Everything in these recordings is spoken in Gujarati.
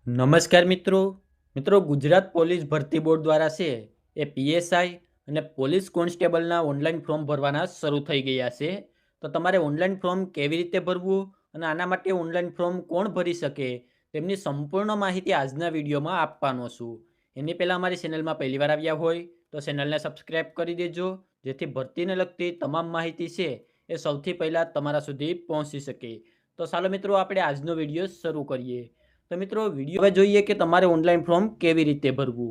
નમસ્કાર મિત્રો મિત્રો ગુજરાત પોલીસ ભરતી બોર્ડ દ્વારા છે એ પીએસઆઈ અને પોલીસ કોન્સ્ટેબલના ઓનલાઈન ફોર્મ ભરવાના શરૂ થઈ ગયા છે. તો તમારે ઓનલાઈન ફોર્મ કેવી રીતે ભરવું અને આના માટે ઓનલાઈન ફોર્મ કોણ ભરી શકે તેમની સંપૂર્ણ માહિતી આજના વિડીયોમાં આપવાનો છું. એની પહેલાં અમારી ચેનલમાં પહેલીવાર આવ્યા હોય તો ચેનલને સબસ્ક્રાઈબ કરી દેજો, જેથી ભરતીને લગતી તમામ માહિતી છે એ સૌથી પહેલાં તમારા સુધી પહોંચી શકે. તો ચાલો મિત્રો આપણે આજનો વિડીયો શરૂ કરીએ. તો મિત્રો વિડીયો હવે જોઈએ કે તમારે ઓનલાઈન ફોર્મ કેવી રીતે ભરવું.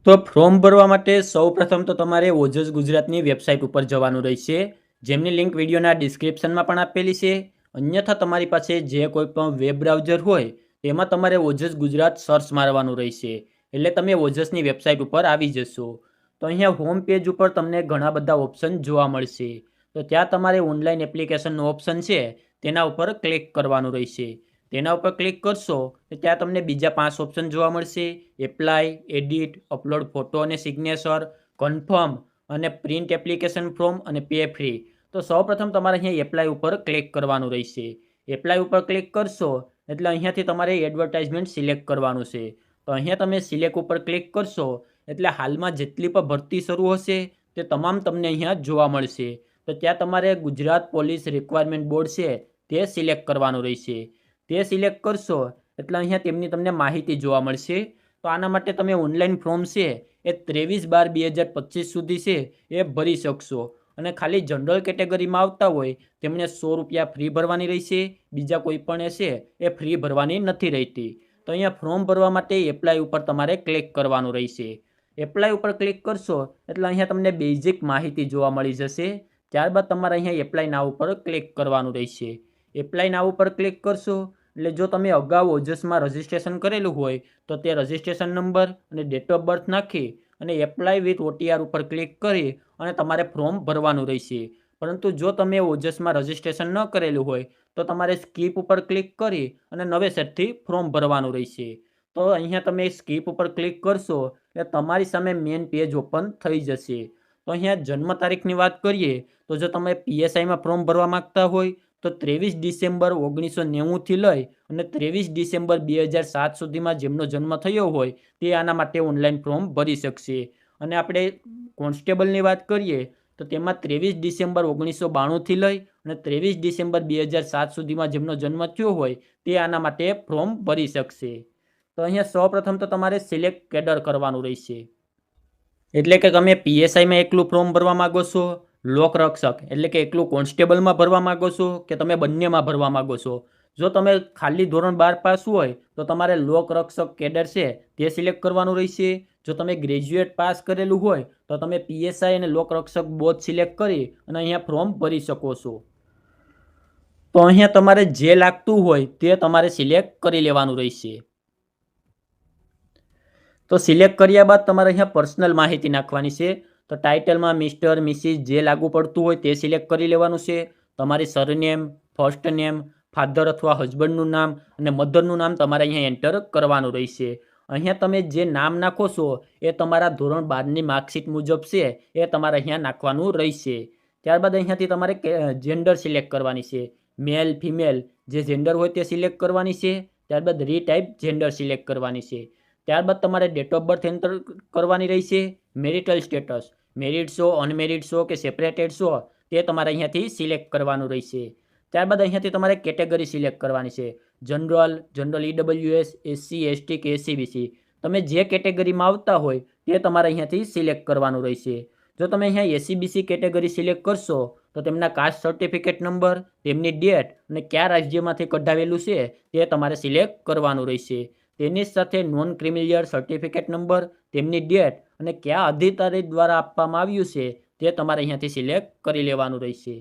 તો ફોર્મ ભરવા માટે સૌપ્રથમ તો તમારે ઓજસ ગુજરાતની વેબસાઇટ ઉપર જવાનું રહેશે, જેમની લિંક વિડીયોના ડિસ્ક્રિપ્શનમાં પણ આપેલી છે. અન્યથા તમારી પાસે જે કોઈ પણ વેબ બ્રાઉઝર હોય તેમાં તમારે ઓજસ ગુજરાત સર્ચ મારવાનું રહેશે, એટલે તમે ઓજસની વેબસાઇટ ઉપર આવી જશો. તો અહીંયા હોમ પેજ ઉપર તમને ઘણા બધા ઓપ્શન જોવા મળશે. તો ત્યાં તમારે ઓનલાઈન એપ્લિકેશનનો ઓપ્શન છે તેના ઉપર ક્લિક કરવાનું રહેશે. તેના ઉપર ક્લિક કરશો તો ત્યાં તમને બીજા 5 ઓપ્શન જોવા મળશે: એપ્લાય, એડિટ, અપલોડ ફોટો અને સિગ્નેચર, કન્ફર્મ અને પ્રિન્ટ એપ્લિકેશન ફોર્મ અને પે ફ્રી. તો સૌપ્રથમ તમારે અહીંયા એપ્લાય ઉપર ક્લિક કરવાનું રહેશે. એપ્લાય ઉપર ક્લિક કરશો એટલે અહીંયાથી તમારે એડવર્ટાઇઝમેન્ટ સિલેક્ટ કરવાનું છે. તો અહીંયા તમે સિલેક્ટ ઉપર ક્લિક કરશો એટલે હાલમાં જેટલી પણ ભરતી શરૂ હશે તે તમામ તમને અહીંયા જોવા મળશે. તો ત્યાં તમારે ગુજરાત પોલીસ રિક્વાયરમેન્ટ બોર્ડ છે તે સિલેક્ટ કરવાનું રહેશે. તે સિલેક્ટ કરશો એટલે અહીંયા તેમની તમને માહિતી જોવા મળશે. તો આના માટે તમે ઓનલાઈન ફોર્મ છે એ 23/12/2025 સુધી છે એ ભરી શકશો. અને ખાલી જનરલ કેટેગરીમાં આવતા હોય તેમણે ₹100 ફ્રી ભરવાની રહેશે, બીજા કોઈ પણ છે એ ફ્રી ભરવાની નથી રહેતી. તો અહીંયા ફોર્મ ભરવા માટે એપ્લાય ઉપર તમારે ક્લિક કરવાનું રહેશે. એપ્લાય ઉપર ક્લિક કરશો એટલે અહીંયા તમને બેઝિક માહિતી જોવા મળી જશે. ત્યારબાદ તમારે અહીંયા એપ્લાય નાવ ઉપર ક્લિક કરવાનું રહેશે. એપ્લાય નાવ ઉપર ક્લિક કરશો એટલે જો તમે અગાઉ ઓજસમાં રજિસ્ટ્રેશન કરેલું હોય તો તે રજિસ્ટ્રેશન નંબર અને ડેટ ઓફ બર્થ નાખી અને એપ્લાય વિથ OTR ઉપર ક્લિક કરી અને તમારે ફોર્મ ભરવાનું રહેશે. પરંતુ જો તમે ઓજસમાં રજિસ્ટ્રેશન ન કરેલું હોય તો તમારે સ્કીપ ઉપર ક્લિક કરી અને નવેસરથી ફોર્મ ભરવાનું રહેશે. તો અહીંયા તમે સ્કીપ ઉપર ક્લિક કરશો એટલે તમારી સામે મેઇન પેજ ઓપન થઈ જશે. તો અહીંયા જન્મ તારીખની વાત કરીએ તો જો તમે પીએસઆઈમાં ફોર્મ ભરવા માંગતા હોય તો 23 ડિસેમ્બર 1990થી લઈ અને 23 ડિસેમ્બર 2007 સુધીમાં જેમનો જન્મ થયો હોય તે આના માટે ઓનલાઈન ફોર્મ ભરી શકશે. અને આપણે કોન્સ્ટેબલની વાત કરીએ તો તેમાં 23 ડિસેમ્બર 1992થી લઈ અને 23 ડિસેમ્બર 2007 સુધીમાં જેમનો જન્મ થયો હોય તે આના માટે ફોર્મ ભરી શકશે. તો અહીંયા સૌપ્રથમ તો તમારે સિલેક્ટ કેડર કરવાનું રહેશે. એટલે કે તમે પીએસઆઈમાં એકલું ફોર્મ ભરવા માગો છો, લોકરક્ષક એટલે કે એકલું કોન્સ્ટેબલમાં ભરવા માગો છો કે તમે બંનેમાં ભરવા માગો છો. જો તમે ખાલી ધોરણ 12 પાસ હોય તો તમારે લોકરક્ષક કેડર છે તે સિલેક્ટ કરવાનું રહેશે. જો તમે ગ્રેજ્યુએટ પાસ કરેલું હોય તો તમે પીએસઆઈ અને લોકરક્ષક બોથ સિલેક્ટ કરી અને અહીંયા ફોર્મ ભરી શકો છો. તો અહીંયા તમારે જે લાગતું હોય તે તમારે સિલેક્ટ કરી લેવાનું રહેશે. તો સિલેક્ટ કર્યા બાદ તમારે અહીંયા પર્સનલ માહિતી નાખવાની છે. તો ટાઇટલમાં મિસ્ટર, મિસિસ જે લાગુ પડતું હોય તે સિલેક્ટ કરી લેવાનું છે. તમારી સરનેમ, ફર્સ્ટ નેમ, ફાધર અથવા હસબન્ડનું નામ અને મધરનું નામ તમારે અહીંયા એન્ટર કરવાનું રહેશે. અહીંયા તમે જે નામ નાખો છો એ તમારા ધોરણ 12ની માર્કશીટ મુજબ છે એ તમારે અહીંયા નાખવાનું રહેશે. ત્યારબાદ અહીંયાથી તમારે જેન્ડર સિલેક્ટ કરવાની છે. મેલ, ફિમેલ જે જેન્ડર હોય તે સિલેક્ટ કરવાની છે. ત્યારબાદ રીટાઈપ જેન્ડર સિલેક્ટ કરવાની છે. ત્યારબાદ તમારે ડેટ ઓફ બર્થ એન્ટર કરવાની રહેશે. મેરિટલ સ્ટેટસ, મેરિડ છો, અનમેરિડ છો કે સેપરેટેડ છો તે તમારે અહીંયાથી સિલેક્ટ કરવાનું રહેશે. ત્યારબાદ અહીંયાથી તમારે કેટેગરી સિલેક્ટ કરવાની છે. General, general EWS, SC, ST કે SCBC તમે જે કેટેગરીમાં આવતા હોય તે તમારે અહીંયાથી સિલેક્ટ કરવાનું રહેશે. જો તમે અહીંયા SCBC કેટેગરી સિલેક્ટ કરશો તો તેમના કાસ્ટ સર્ટિફિકેટ નંબર, તેમની ડેટ અને કયા રાજ્યમાંથી કઢાવેલું છે તે તમારે સિલેક્ટ કરવાનું રહેશે. તેની સાથે નોન ક્રિમિલિયર સર્ટિફિકેટ નંબર, તેમની ડેટ અને કયા અધિકારી દ્વારા આપવામાં આવ્યું છે તે તમારે અહીંયાથી સિલેક્ટ કરી લેવાનું રહેશે.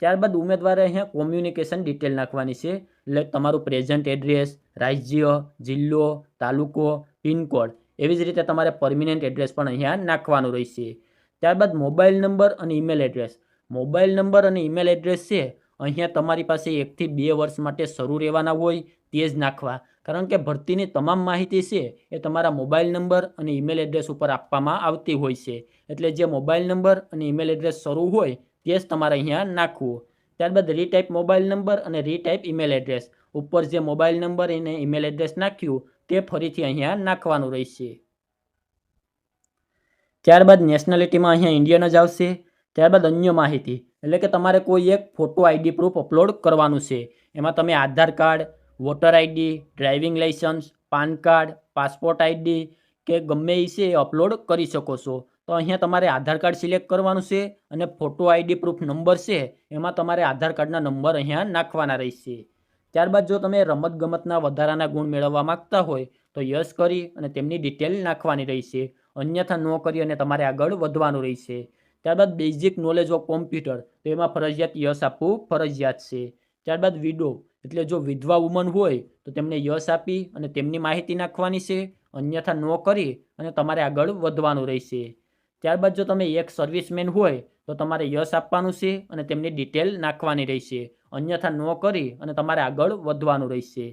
ત્યારબાદ ઉમેદવારે અહીંયા કોમ્યુનિકેશન ડિટેલ નાખવાની છે. એટલે તમારું પ્રેઝન્ટ એડ્રેસ, રાજ્ય, જિલ્લો, તાલુકો, પિનકોડ, એવી જ રીતે તમારે પરમિનન્ટ એડ્રેસ પણ અહીંયા નાખવાનું રહેશે. ત્યારબાદ મોબાઈલ નંબર અને ઈમેલ એડ્રેસ. મોબાઈલ નંબર અને ઈમેલ એડ્રેસ છે અહીંયા તમારી પાસે 1 થી 2 વર્ષ માટે શરૂ રહેવાના હોય તે જ નાખવા. કારણ કે ભરતીની તમામ માહિતી છે એ તમારા મોબાઈલ નંબર અને ઈમેલ એડ્રેસ ઉપર આપવામાં આવતી હોય છે. એટલે જે મોબાઈલ નંબર અને ઈમેલ એડ્રેસ શરૂ હોય તે જ તમારે અહીંયા નાખવું. ત્યારબાદ રીટાઈપ મોબાઈલ નંબર અને રીટાઈપ ઈમેલ એડ્રેસ. ઉપર જે મોબાઈલ નંબર અને ઈમેલ એડ્રેસ નાખ્યું તે ફરીથી અહીંયા નાખવાનું રહેશે. ત્યારબાદ નેશનાલિટીમાં અહીંયા ઇન્ડિયન જ આવશે. ત્યારબાદ અન્ય માહિતી એટલે કે તમારે કોઈ એક ફોટો આઈડી પ્રૂફ અપલોડ કરવાનું છે. એમાં તમે Aadhaar card, voter ID, driving licence, PAN card, passport ID કે ગમે એ છે એ અપલોડ કરી શકો છો. તો અહીંયા તમારે આધાર કાર્ડ સિલેક્ટ કરવાનું છે અને ફોટો આઈડી પ્રૂફ નંબર છે એમાં તમારે આધાર કાર્ડના નંબર અહીંયા નાખવાના રહેશે. ત્યારબાદ જો તમે રમતગમતના વધારાના ગુણ મેળવવા માગતા હોય તો યસ કરી અને તેમની ડિટેલ નાખવાની રહેશે. અન્યથા ન કરી અને તમારે આગળ વધવાનું રહેશે. ત્યારબાદ બેઝિક નોલેજ ઓફ કોમ્પ્યુટર, તો એમાં ફરજિયાત યસ આપવું ફરજિયાત છે. ત્યારબાદ વિડો એટલે જો વિધવા વુમન હોય તો તેમને યસ આપી અને તેમની માહિતી નાખવાની છે. અન્યથા ન કરી અને તમારે આગળ વધવાનું રહેશે. ત્યારબાદ જો તમે એક સર્વિસમેન હોય તો તમારે યસ આપવાનું છે અને તેમની ડિટેલ નાખવાની રહેશે. અન્યથા ન કરી અને તમારે આગળ વધવાનું રહેશે.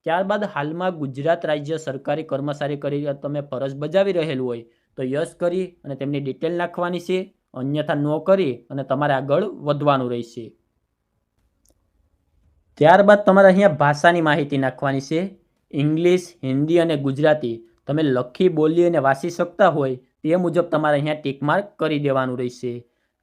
ત્યારબાદ હાલમાં ગુજરાત રાજ્ય સરકારી કર્મચારી કરી તમે ફરજ બજાવી રહેલું હોય તો યસ કરી અને તેમની ડિટેલ નાખવાની છે. અન્યથા ન કરી અને તમારે આગળ વધવાનું રહેશે. ત્યારબાદ તમારે અહીંયા ભાષાની માહિતી નાખવાની છે. ઇંગ્લિશ, હિન્દી અને ગુજરાતી તમે લખી, બોલી અને વાંચી શકતા હોય તે મુજબ તમારે અહીંયા ટીક માર્ક કરી દેવાનું રહેશે.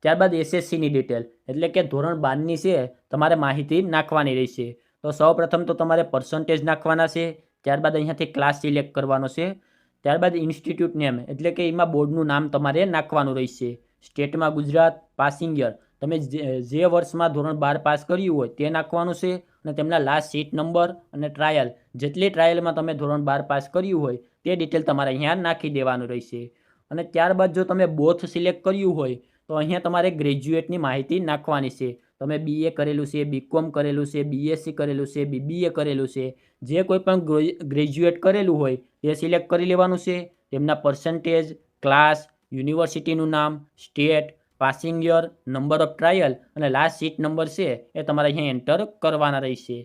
ત્યારબાદ એસએસસીની ડિટેલ એટલે કે ધોરણ 12ની છે તમારે માહિતી નાખવાની રહેશે. તો સૌપ્રથમ તો તમારે પર્સન્ટેજ નાખવાના છે. ત્યારબાદ અહીંયાથી ક્લાસ સિલેક્ટ કરવાનો છે. ત્યારબાદ ઇન્સ્ટિટ્યૂટ નેમ એટલે કે એમાં બોર્ડનું નામ તમારે નાખવાનું રહેશે. સ્ટેટમાં ગુજરાત, પાસિંગ યર તમે જે વર્ષમાં ધોરણ 12 પાસ કર્યું હોય તે નાખવાનું છે અને તેમના લાસ્ટ સીટ નંબર અને ટ્રાયલ જેટલી ટ્રાયલમાં તમે ધોરણ 12 પાસ કર્યું હોય તે ડિટેલ તમારે અહીંયા નાખી દેવાનું રહેશે. અને ત્યારબાદ જો તમે બોથ સિલેક્ટ કર્યું હોય તો અહીંયા તમારે ગ્રેજ્યુએટની માહિતી નાખવાની છે. તમે BA કરેલું છે, BCom કરેલું છે, BSc કરેલું છે, BBA કરેલું છે, જે કોઈ પણ ગ્રેજ્યુએટ કરેલું હોય તે સિલેક્ટ કરી લેવાનું છે. તેમના પર્સન્ટેજ, ક્લાસ, યુનિવર્સિટીનું નામ, state, passing year, number of trial અને લાસ્ટ સીટ નંબર છે એ તમારે અહીંયા એન્ટર કરવાના રહેશે.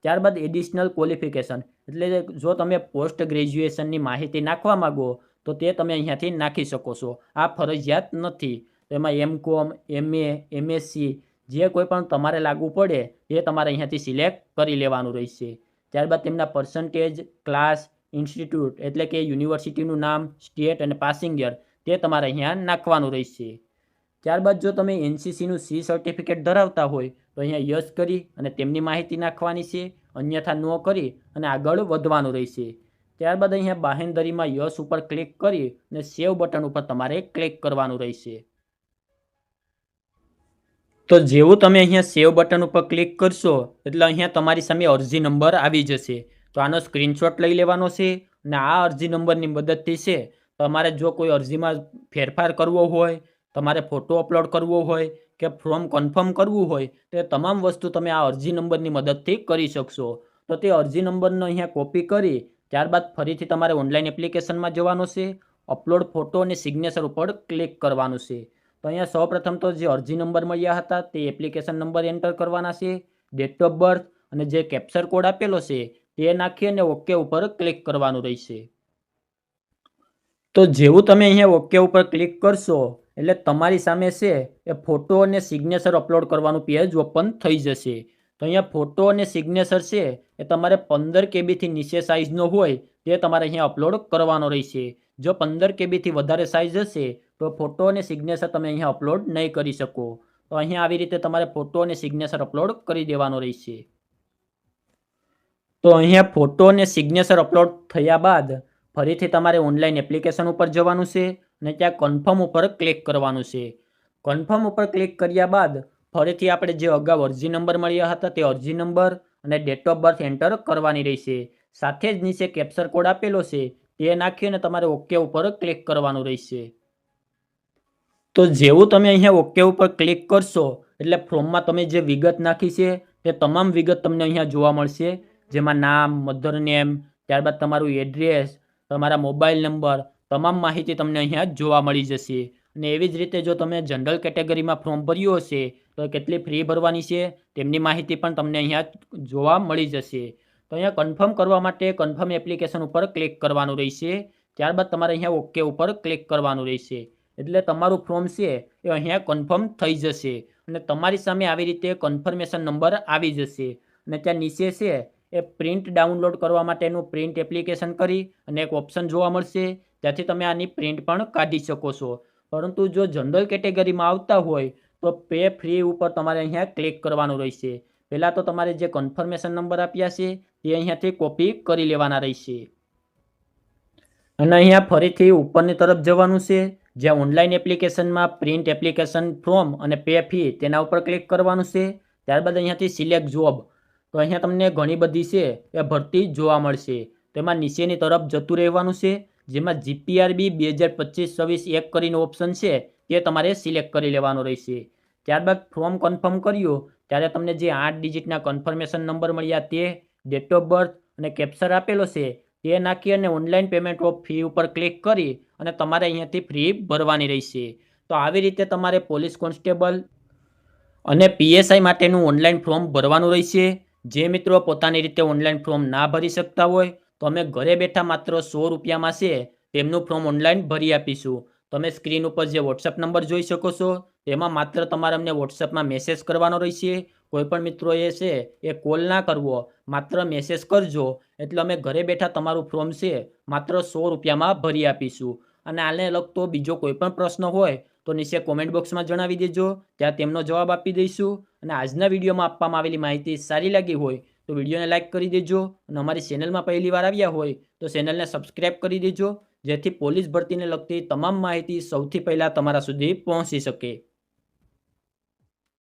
ત્યારબાદ એડિશનલ ક્વોલિફિકેશન એટલે જો તમે પોસ્ટ ગ્રેજ્યુએશનની માહિતી નાખવા માગો તો તે તમે અહીંયાથી નાખી શકો છો. આ ફરજિયાત નથી. તેમાં MCom, MA, MSc જે કોઈ પણ તમારે લાગુ પડે એ તમારે અહીંયાથી સિલેક્ટ કરી લેવાનું રહેશે. ત્યારબાદ તેમના પર્સન્ટેજ, ક્લાસ, ઇન્સ્ટિટ્યૂટ એટલે કે યુનિવર્સિટીનું નામ, સ્ટેટ અને પાસિંગ યર તે તમારે અહીંયા નાખવાનું રહેશે. ત્યારબાદ જો તમે NCCનું C સર્ટિફિકેટ ધરાવતા હોય તો અહીંયા યસ કરી અને તેમની માહિતી નાખવાની છે. અન્યથા ન કરી અને આગળ વધવાનું રહેશે. ત્યારબાદ અહીંયા બાહેંધરીમાં યસ ઉપર ક્લિક કરી અને સેવ બટન ઉપર તમારે ક્લિક કરવાનું રહેશે. તો જેવું તમે અહીંયા સેવ બટન ઉપર ક્લિક કરશો એટલે અહીંયા તમારી સામે અરજી નંબર આવી જશે. તો આનો સ્ક્રીનશોટ લઈ લેવાનો છે અને આ અરજી નંબરની મદદથી છે તમારે જો કોઈ અરજીમાં ફેરફાર કરવો હોય, તમારે ફોટો અપલોડ કરવો હોય કે ફોર્મ કન્ફર્મ કરવું હોય તો એ તમામ વસ્તુ તમે આ અરજી નંબરની મદદથી કરી શકશો. તો તે અરજી નંબરનો અહીંયા કોપી કરી ત્યારબાદ ફરીથી તમારે ઓનલાઈન એપ્લિકેશનમાં જવાનું છે. અપલોડ ફોટો અને સિગ્નેચર ઉપર ક્લિક કરવાનું છે. તો અહીંયા સૌપ્રથમ તો જે અરજી નંબર મળ્યા હતા તે એપ્લિકેશન નંબર એન્ટર કરવાના છે. ડેટ ઓફ બર્થ અને જે કેપ્ચર કોડ આપેલો છે તે નાખી અને ઓકે ઉપર ક્લિક કરવાનું રહેશે. તો જેવું તમે અહીંયા ઓકે ઉપર ક્લિક કરશો એટલે તમારી સામે છે એ ફોટો અને સિગ્નેચર અપલોડ કરવાનું પેજ ઓપન થઈ જશે. તો અહીંયા ફોટો અને સિગ્નેચર છે એ તમારે 15 KBથી નીચે સાઇઝનો હોય તે તમારે અહીંયા અપલોડ કરવાનો રહેશે. જો 15 KBથી વધારે સાઇઝ હશે તો ફોટો અને સિગ્નેચર તમે અહીંયા અપલોડ નહીં કરી શકો. તો અહીંયા આવી રીતે તમારે ફોટો અને સિગ્નેચર અપલોડ કરી દેવાનો રહેશે. તો અહીંયા ફોટો અને સિગ્નેચર અપલોડ થયા બાદ ફરીથી તમારે ઓનલાઈન એપ્લિકેશન ઉપર જવાનું છે અને ત્યાં કન્ફર્મ ઉપર ક્લિક કરવાનું છે. કન્ફર્મ ઉપર ક્લિક કર્યા બાદ ફરીથી આપણે જે અગાઉ અરજી નંબર મળ્યા હતા તે અરજી નંબર અને ડેટ ઓફ બર્થ એન્ટર કરવાની રહેશે. સાથે જ નીચે કેપ્ચર કોડ આપેલો છે તે નાખીને તમારે ઓકે ઉપર ક્લિક કરવાનું રહેશે. તો જેવું તમે અહીંયા ઓકે ઉપર ક્લિક કરશો એટલે ફોર્મમાં તમે જે વિગત નાખી છે તે તમામ વિગત તમને અહીંયા જોવા મળશે. જેમાં નામ, મધર નેમ, ત્યારબાદ તમારું એડ્રેસ, તમારા મોબાઈલ નંબર, તમામ માહિતી તમને અહીંયા જોવા મળી જશે. અને એવી જ રીતે જો તમે જનરલ કેટેગરીમાં ફોર્મ ભર્યું હશે તો કેટલી ફી ભરવાની છે તેમની માહિતી પણ તમને અહીંયા જોવા મળી જશે. તો અહીંયા કન્ફર્મ કરવા માટે કન્ફર્મ એપ્લિકેશન ઉપર ક્લિક કરવાનું રહેશે. ત્યારબાદ તમારે અહીંયા ઓકે ઉપર ક્લિક કરવાનું રહેશે. એટલે તમારું ફોર્મ છે એ અહીંયા કન્ફર્મ થઈ જશે અને તમારી સામે આવી રીતે કન્ફર્મેશન નંબર આવી જશે અને ત્યાં નીચે છે એ પ્રિન્ટ ડાઉનલોડ કરવા માટેનું પ્રિન્ટ એપ્લિકેશન કરી અને એક ઓપ્શન જોવા મળશે, ત્યાંથી તમે આની પ્રિન્ટ પણ કાઢી શકો છો. પરંતુ જો જનરલ કેટેગરીમાં આવતા હોય તો પે ફ્રી ઉપર તમારે અહીંયા ક્લિક કરવાનું રહેશે. પહેલાં તો તમારે જે કન્ફર્મેશન નંબર આપ્યા છે તે અહીંયાથી કોપી કરી લેવાના રહેશે અને અહીંયા ફરીથી ઉપરની તરફ જવાનું છે, જ્યાં ઓનલાઈન એપ્લિકેશનમાં પ્રિન્ટ એપ્લિકેશન ફોર્મ અને પે ફી તેના ઉપર ક્લિક કરવાનું છે. ત્યારબાદ અહીંયાથી સિલેક્ટ જોબ, તો અહીંયા તમને ઘણી બધી છે એ ભરતી જોવા મળશે. તેમાં નીચેની તરફ જતું રહેવાનું છે, જેમાં GPRB 2025-26 એક કરીને ઓપ્શન છે તે તમારે સિલેક્ટ કરી લેવાનો રહેશે. ત્યારબાદ ફોર્મ કન્ફર્મ કર્યું ત્યારે તમને જે 8 ડિજિટના કન્ફર્મેશન નંબર મળ્યા તે, ડેટ ઓફ બર્થ અને કેપ્ચર આપેલો છે તે નાખી અને ઓનલાઈન પેમેન્ટ ઓફ ફી ઉપર ક્લિક કરી અને તમારે અહીંયાથી ફી ભરવાની રહેશે. તો આવી રીતે તમારે પોલીસ કોન્સ્ટેબલ અને PSI માટેનું ઓનલાઈન ફોર્મ ભરવાનું રહેશે. જે મિત્રો પોતાની રીતે ઓનલાઈન ફોર્મ ના ભરી શકતા હોય તો અમે ઘરે બેઠા માત્ર 100 રૂપિયામાં છે તેમનું ફોર્મ ઓનલાઈન ભરી આપીશું. તમે સ્ક્રીન ઉપર જે વોટ્સઅપ નંબર જોઈ શકો છો તેમાં માત્ર તમારે અમને વોટ્સઅપમાં મેસેજ કરવાનો રહેશે. કોઈપણ મિત્રોએ છે એ કોલ ના કરવો, માત્ર મેસેજ કરજો એટલે અમે ઘરે બેઠા તમારું ફોર્મ છે માત્ર 100 રૂપિયામાં ભરી આપીશું. અને આને લગતો બીજો કોઈ પણ પ્રશ્ન હોય તો નીચે કોમેન્ટ બોક્સમાં જણાવી દેજો, ત્યાં તેમનો જવાબ આપી દઈશું. અને આજના વિડીયોમાં આપવામાં આવેલી માહિતી સારી લાગી હોય તો વિડીયોને લાઇક કરી દેજો અને અમારી ચેનલમાં પહેલી વાર આવ્યા હોય તો ચેનલને સબસ્ક્રાઈબ કરી દેજો, જેથી પોલીસ ભરતીને લગતી તમામ માહિતી સૌથી પહેલાં તમારા સુધી પહોંચી શકે.